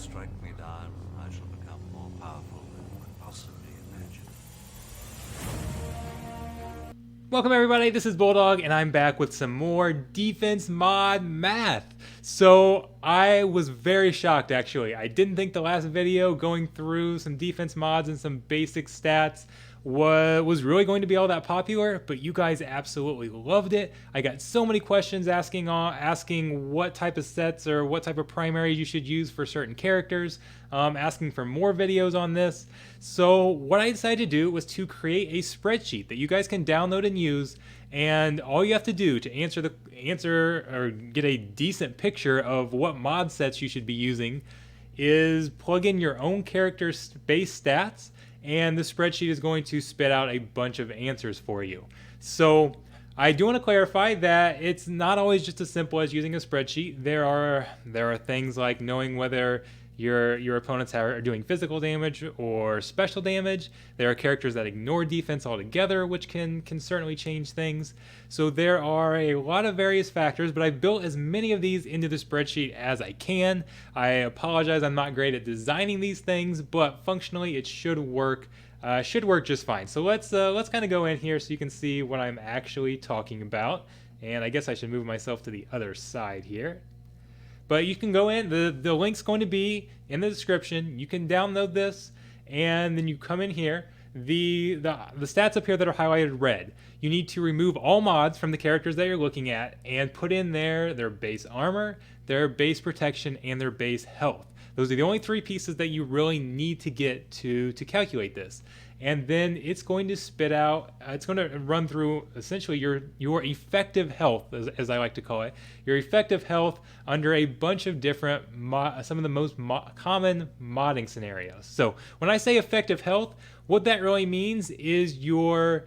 strike me down, I shall become more powerful than you could possibly imagine. Welcome everybody, this is Bulldog and I'm back with some more defense mod math. So I was very shocked actually. I didn't think the last video going through some defense mods and some basic stats was really going to be all that popular, but you guys absolutely loved it. I got so many questions asking what type of sets or what type of primaries you should use for certain characters, asking for more videos on this. So what I decided to do was to create a spreadsheet that you guys can download and use, and all you have to do to answer or get a decent picture of what mod sets you should be using is plug in your own character's base stats, and the spreadsheet is going to spit out a bunch of answers for you. So I do want to clarify that it's not always just as simple as using a spreadsheet. There are things like knowing whether your opponents are doing physical damage or special damage. There are characters that ignore defense altogether, which can certainly change things. So there are a lot of various factors, but I've built as many of these into the spreadsheet as I can. I apologize, I'm not great at designing these things, but functionally it should work. Should work just fine. So let's kind of go in here so you can see what I'm actually talking about. And I guess I should move myself to the other side here. But you can go in, the link's going to be in the description. You can download this, and then you come in here. The stats up here that are highlighted red, you need to remove all mods from the characters that you're looking at and put in their base armor, their base protection, and their base health. Those are the only three pieces that you really need to get to calculate this. And then it's going to spit out, it's going to run through essentially your effective health, as I like to call it, your effective health under a bunch of different, some of the most common modding scenarios. So when I say effective health, what that really means is your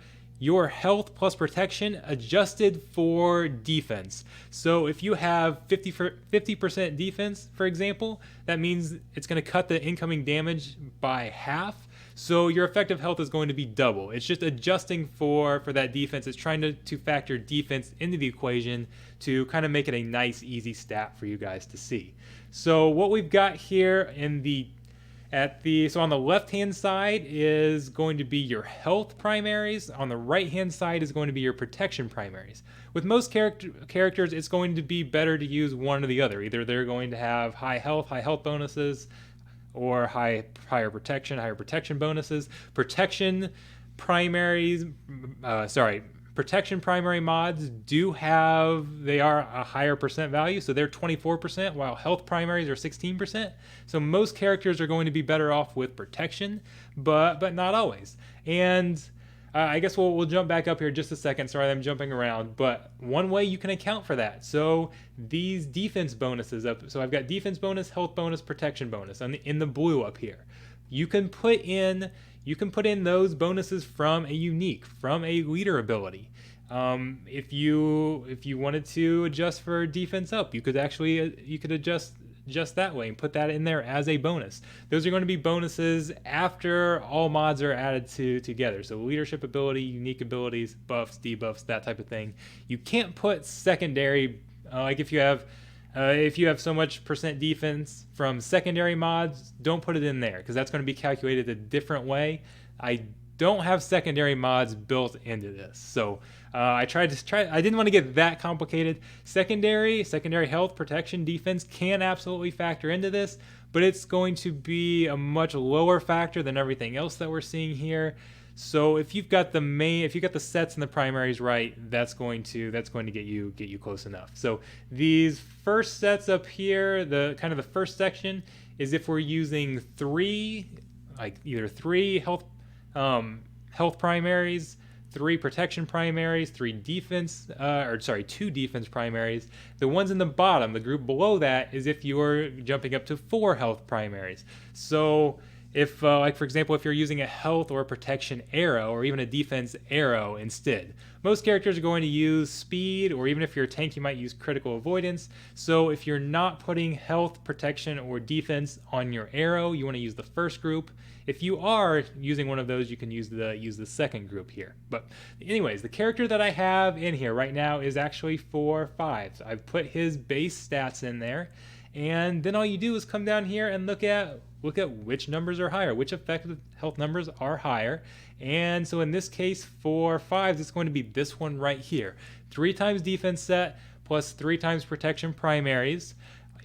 health plus protection adjusted for defense. So if you have 50% defense, for example, that means it's going to cut the incoming damage by half. So your effective health is going to be double. It's just adjusting for that defense. It's trying to factor defense into the equation to kind of make it a nice, easy stat for you guys to see. So what we've got here so on the left-hand side is going to be your health primaries. On the right-hand side is going to be your protection primaries. With most characters, it's going to be better to use one or the other. Either they're going to have high health bonuses, or higher protection bonuses. Protection primary mods they are a higher percent value, so they're 24%, while health primaries are 16%. So most characters are going to be better off with protection, but not always. And I guess we'll jump back up here just a second. Sorry, I'm jumping around. But one way you can account for that. So these defense bonuses up. So I've got defense bonus, health bonus, protection bonus in the blue up here. You can put in those bonuses from a leader ability. If you wanted to adjust for defense up, you could adjust just that way and put that in there as a bonus. Those are going to be bonuses after all mods are added together. So leadership ability, unique abilities, buffs, debuffs, that type of thing. You can't put secondary, like if you have so much percent defense from secondary mods, don't put it in there because that's going to be calculated a different way. I don't have secondary mods built into this. So I didn't want to get that complicated. Secondary health, protection, defense can absolutely factor into this, but it's going to be a much lower factor than everything else that we're seeing here. So if you've got the sets and the primaries right, that's going to get you close enough. So these first sets up here, the first section is if we're using either three health primaries, 3 protection primaries, 2 defense primaries. The ones in the bottom, the group below that, is if you're jumping up to 4 health primaries. So if, for example, if you're using a health or a protection arrow or even a defense arrow instead. Most characters are going to use speed, or even if you're a tank, you might use critical avoidance. So if you're not putting health, protection, or defense on your arrow, you want to use the first group. If you are using one of those, you can use the second group here. But anyways, the character that I have in here right now is actually 4/5. I've put his base stats in there, And then all you do is come down here and look at which numbers are higher, which effective health numbers are higher. And so in this case, for 5s, it's going to be this one right here. 3 times defense set plus 3 times protection primaries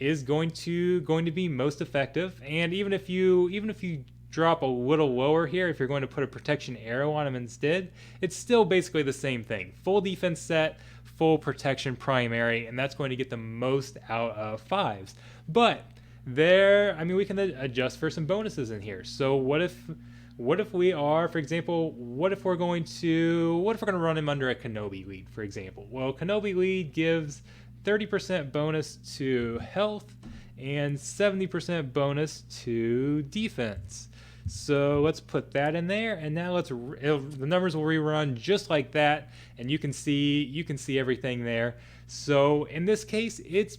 is going to be most effective. And even if you drop a little lower here, if you're going to put a protection arrow on him instead, it's still basically the same thing. Full defense set, full protection primary, and that's going to get the most out of 5s. But we can adjust for some bonuses in here. So what if we are, for example, what if we're going to run him under a Kenobi lead, for example? Well, Kenobi lead gives 30% bonus to health and 70% bonus to defense. So let's put that in there, and now the numbers will rerun just like that, and you can see everything there. So in this case, it's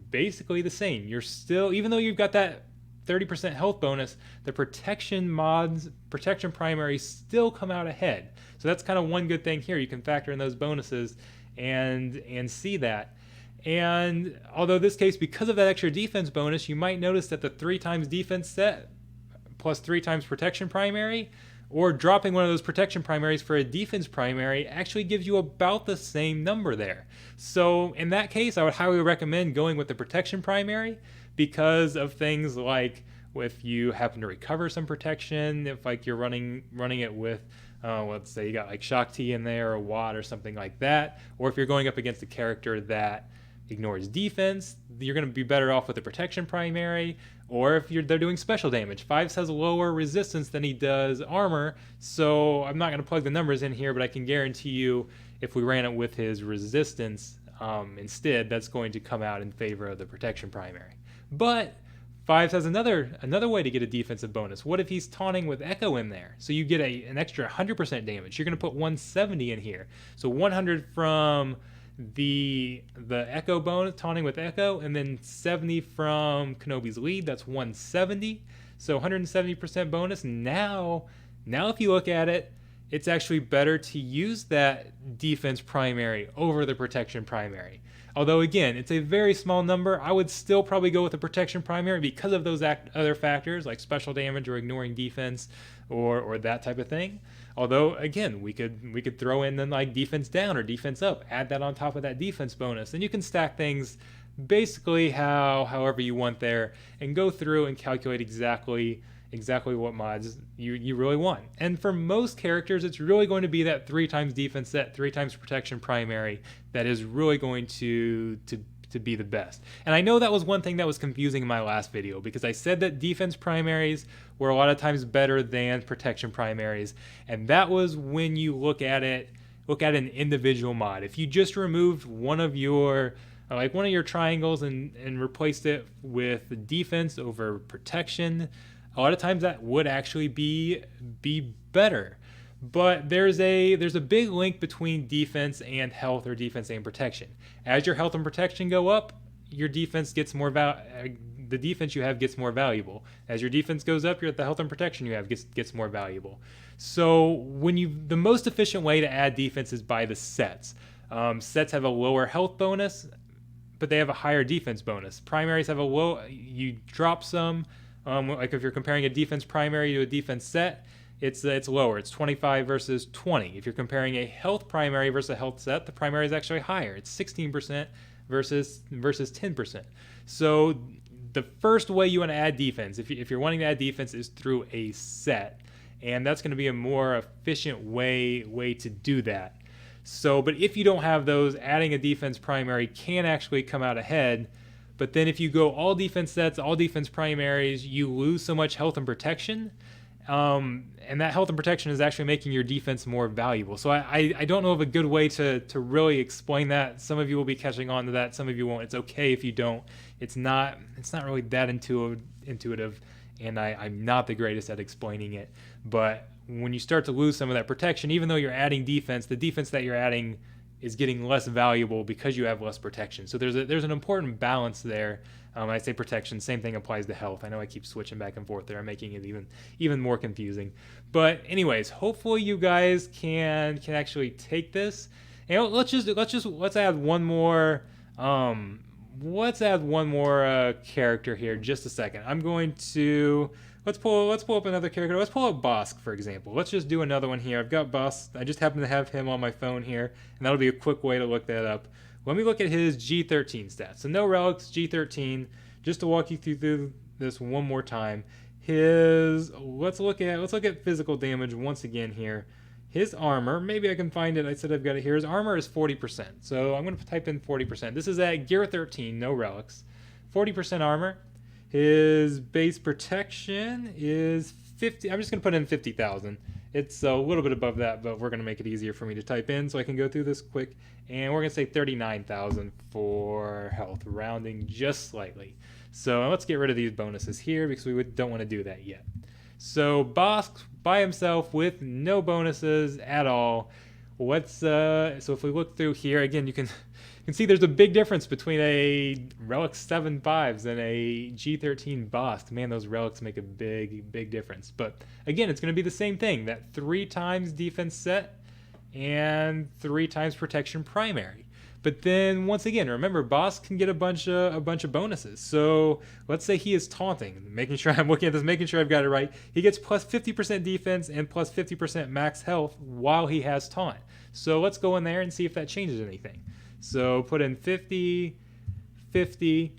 basically the same. You're still, even though you've got that 30% health bonus, the protection primaries still come out ahead. So that's kind of one good thing here. You can factor in those bonuses and see that. And although this case, because of that extra defense bonus, you might notice that the 3 times defense set plus 3 times protection primary, or dropping one of those protection primaries for a defense primary, actually gives you about the same number there. So in that case, I would highly recommend going with the protection primary, because of things like if you happen to recover some protection, if like you're running it with let's say you got like Shaak Ti in there or Wat or something like that, or if you're going up against a character that ignores defense, you're going to be better off with the protection primary. Or if they're doing special damage, 5s has lower resistance than he does armor, so I'm not going to plug the numbers in here, but I can guarantee you if we ran it with his resistance instead, that's going to come out in favor of the protection primary. But 5s has another way to get a defensive bonus. What if he's taunting with Echo in there? So you get an extra 100% damage. You're going to put 170 in here. So 100 from the Echo bonus, taunting with Echo, and then 70 from Kenobi's lead. That's 170. So 170% bonus. Now if you look at it, it's actually better to use that defense primary over the protection primary. Although again, it's a very small number, I would still probably go with the protection primary because of those other factors like special damage or ignoring defense or that type of thing. Although again, we could throw in then like defense down or defense up, add that on top of that defense bonus, and you can stack things basically however you want there, and go through and calculate exactly what mods you really want. And for most characters, it's really going to be that 3 times defense set, 3 times protection primary that is really going to be the best. And I know that was one thing that was confusing in my last video, because I said that defense primaries were a lot of times better than protection primaries, and that was when you look at an individual mod. If you just removed one of your triangles and replaced it with defense over protection, a lot of times that would actually be better. But there's a big link between defense and health, or defense and protection. As your health and protection go up, your defense gets more the defense you have gets more valuable. As your defense goes up, the health and protection you have gets more valuable. So the most efficient way to add defense is by the sets. Sets have a lower health bonus, but they have a higher defense bonus. Primaries have you drop some. Like if you're comparing a defense primary to a defense set, it's lower. It's 25 versus 20. If you're comparing a health primary versus a health set, the primary is actually higher. It's 16% versus 10%. So the first way you want to add defense, if you're wanting to add defense, is through a set, and that's going to be a more efficient way to do that. So, but if you don't have those, adding a defense primary can actually come out ahead. But then if you go all defense sets, all defense primaries, you lose so much health and protection. And that health and protection is actually making your defense more valuable. So I don't know of a good way to really explain that. Some of you will be catching on to that. Some of you won't. It's okay if you don't. It's not really that intuitive, and I'm not the greatest at explaining it. But when you start to lose some of that protection, even though you're adding defense, the defense that you're adding is getting less valuable because you have less protection. So there's an important balance there. I say protection, same thing applies to health. I know I keep switching back and forth there. I'm making it even more confusing. But anyways, hopefully you guys can actually take this. And let's add one more let's add one more character here. Just a second. I'm going to let's pull up another character. Let's pull up Bossk, for example. Let's just do another one here. I've got Bossk. I just happen to have him on my phone here, and that'll be a quick way to look that up. Let me look at his G13 stats. So no relics, G13. Just to walk you through this one more time. Let's look at physical damage once again here. His armor, maybe I can find it. I said I've got it here. His armor is 40%. So I'm going to type in 40%. This is at gear 13, no relics. 40% armor. His base protection is 50. I'm just going to put in 50,000. It's a little bit above that, but we're going to make it easier for me to type in so I can go through this quick. And we're going to say 39,000 for health, rounding just slightly. So let's get rid of these bonuses here because we don't want to do that yet. So Bossk by himself with no bonuses at all. So if we look through here again, you can see there's a big difference between a Relic 7.5s and a G13 Bossk. Man, those relics make a big difference. But again, it's going to be the same thing, that 3 times defense set and 3 times protection primary. But then once again, remember, Bossk can get a bunch of bonuses. So let's say he is taunting. Making sure I'm looking at this, making sure I've got it right. He gets plus 50% defense and plus 50% max health while he has taunt. So let's go in there and see if that changes anything. So put in 50, 50,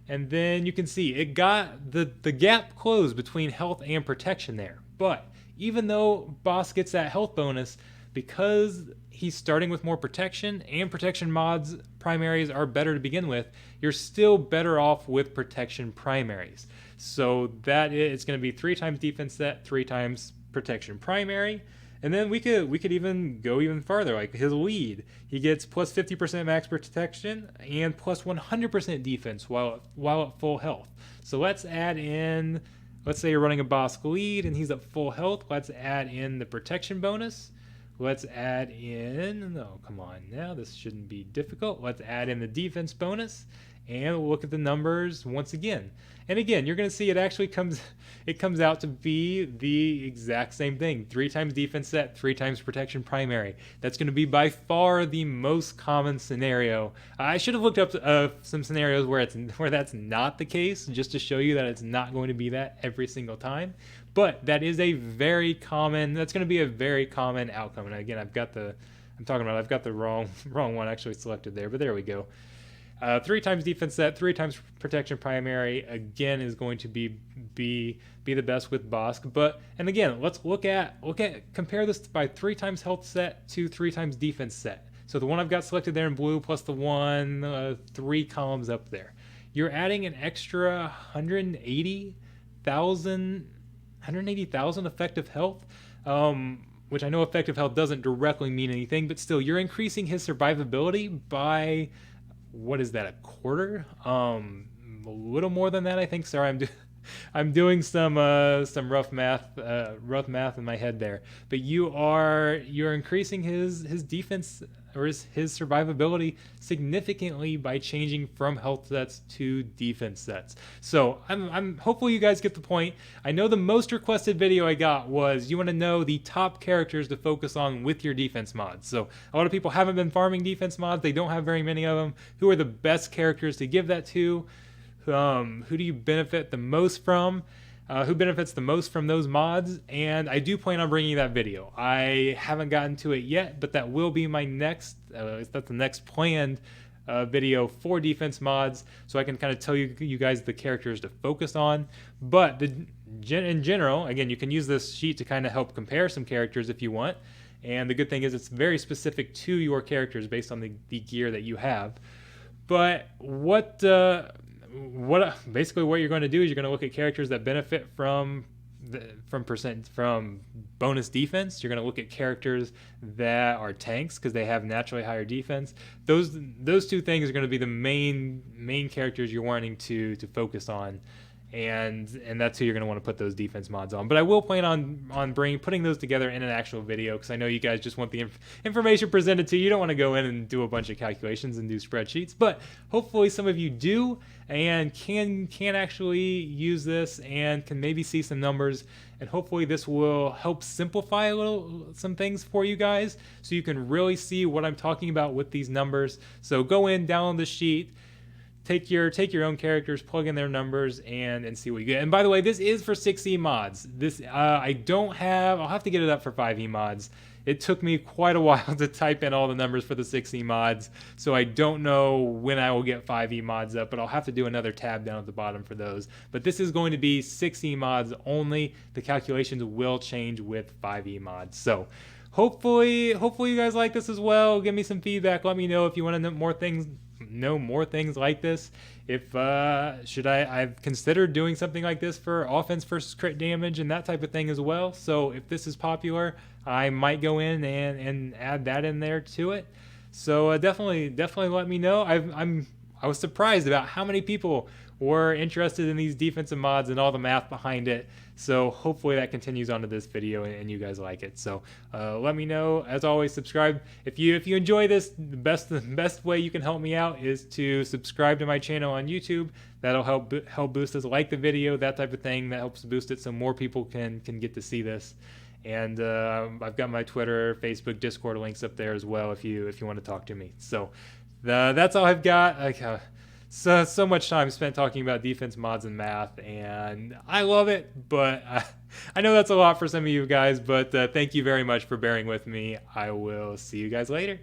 and then you can see it got the gap closed between health and protection there. But even though Bossk gets that health bonus, because he's starting with more protection and protection mods primaries are better to begin with, you're still better off with protection primaries. So it's going to be 3 times defense set, 3 times protection primary. And then we could even go even farther, like his lead. He gets plus 50% max protection and plus 100% defense while at full health. So let's add in, let's say you're running a Bossk lead and he's at full health. Let's add in the protection bonus. Let's add in, no, come on now, this shouldn't be difficult. Let's add in the defense bonus and look at the numbers once again. And again, you're going to see it actually comes out to be the exact same thing. 3 times defense set, 3 times protection primary. That's going to be by far the most common scenario. I should have looked up some scenarios where that's not the case, just to show you that it's not going to be that every single time. But that is that's going to be a very common outcome. And again, I've got the wrong one actually selected there, but there we go. 3 times defense set, 3 times protection primary, again, is going to be the best with Bossk. And again, let's compare this by 3 times health set to 3 times defense set. So the one I've got selected there in blue plus the one 3 columns up there. You're adding an extra 180,000 effective health, which I know effective health doesn't directly mean anything, but still, you're increasing his survivability by, what is that, a quarter? A little more than that, I think. Sorry, I'm doing some rough math in my head there. But you're increasing his defense or his survivability significantly by changing from health sets to defense sets. So I'm hopefully you guys get the point. I know the most requested video I got was you want to know the top characters to focus on with your defense mods. So a lot of people haven't been farming defense mods. They don't have very many of them. Who are the best characters to give that to? Who do you benefit the most from? Who benefits the most from those mods? And I do plan on bringing that video. I haven't gotten to it yet, but that will be my next, that's the next planned video for defense mods, so I can kind of tell you guys the characters to focus on. But in general, again, you can use this sheet to kind of help compare some characters if you want. And the good thing is it's very specific to your characters based on the gear that you have. But basically what you're going to do is you're going to look at characters that benefit from bonus defense. You're going to look at characters that are tanks because they have naturally higher defense. Those 2 things are going to be the main characters you're wanting to focus on, and that's who you're going to want to put those defense mods on. But I will plan on putting those together in an actual video because I know you guys just want the information presented to you. You don't want to go in and do a bunch of calculations and do spreadsheets, but hopefully some of you do and can actually use this and can maybe see some numbers, and hopefully this will help simplify some things for you guys so you can really see what I'm talking about with these numbers. So go in, download the sheet, take your own characters, plug in their numbers, and see what you get. And by the way, this is for 6e mods. This I don't have. I'll have to get it up for 5e mods. It took me quite a while to type in all the numbers for the 6e mods, so I don't know when I will get 5e mods up, but I'll have to do another tab down at the bottom for those. But this is going to be 6e mods only. The calculations will change with 5e mods. So hopefully you guys like this as well. Give me some feedback. Let me know if you want to know more things like this. If I've considered doing something like this for offense versus crit damage and that type of thing as well. So if this is popular, I might go in and add that in there to it. So definitely let me know. I was surprised about how many people were interested in these defensive mods and all the math behind it. So hopefully that continues onto this video and you guys like it. So let me know. As always, subscribe. If you enjoy this, the best way you can help me out is to subscribe to my channel on YouTube. That'll help boost us. Like the video, that type of thing. That helps boost it so more people can get to see this. And I've got my Twitter, Facebook, Discord links up there as well if you want to talk to me. So that's all I've got. So much time spent talking about defense mods and math, and I love it, but I know that's a lot for some of you guys, but thank you very much for bearing with me. I will see you guys later.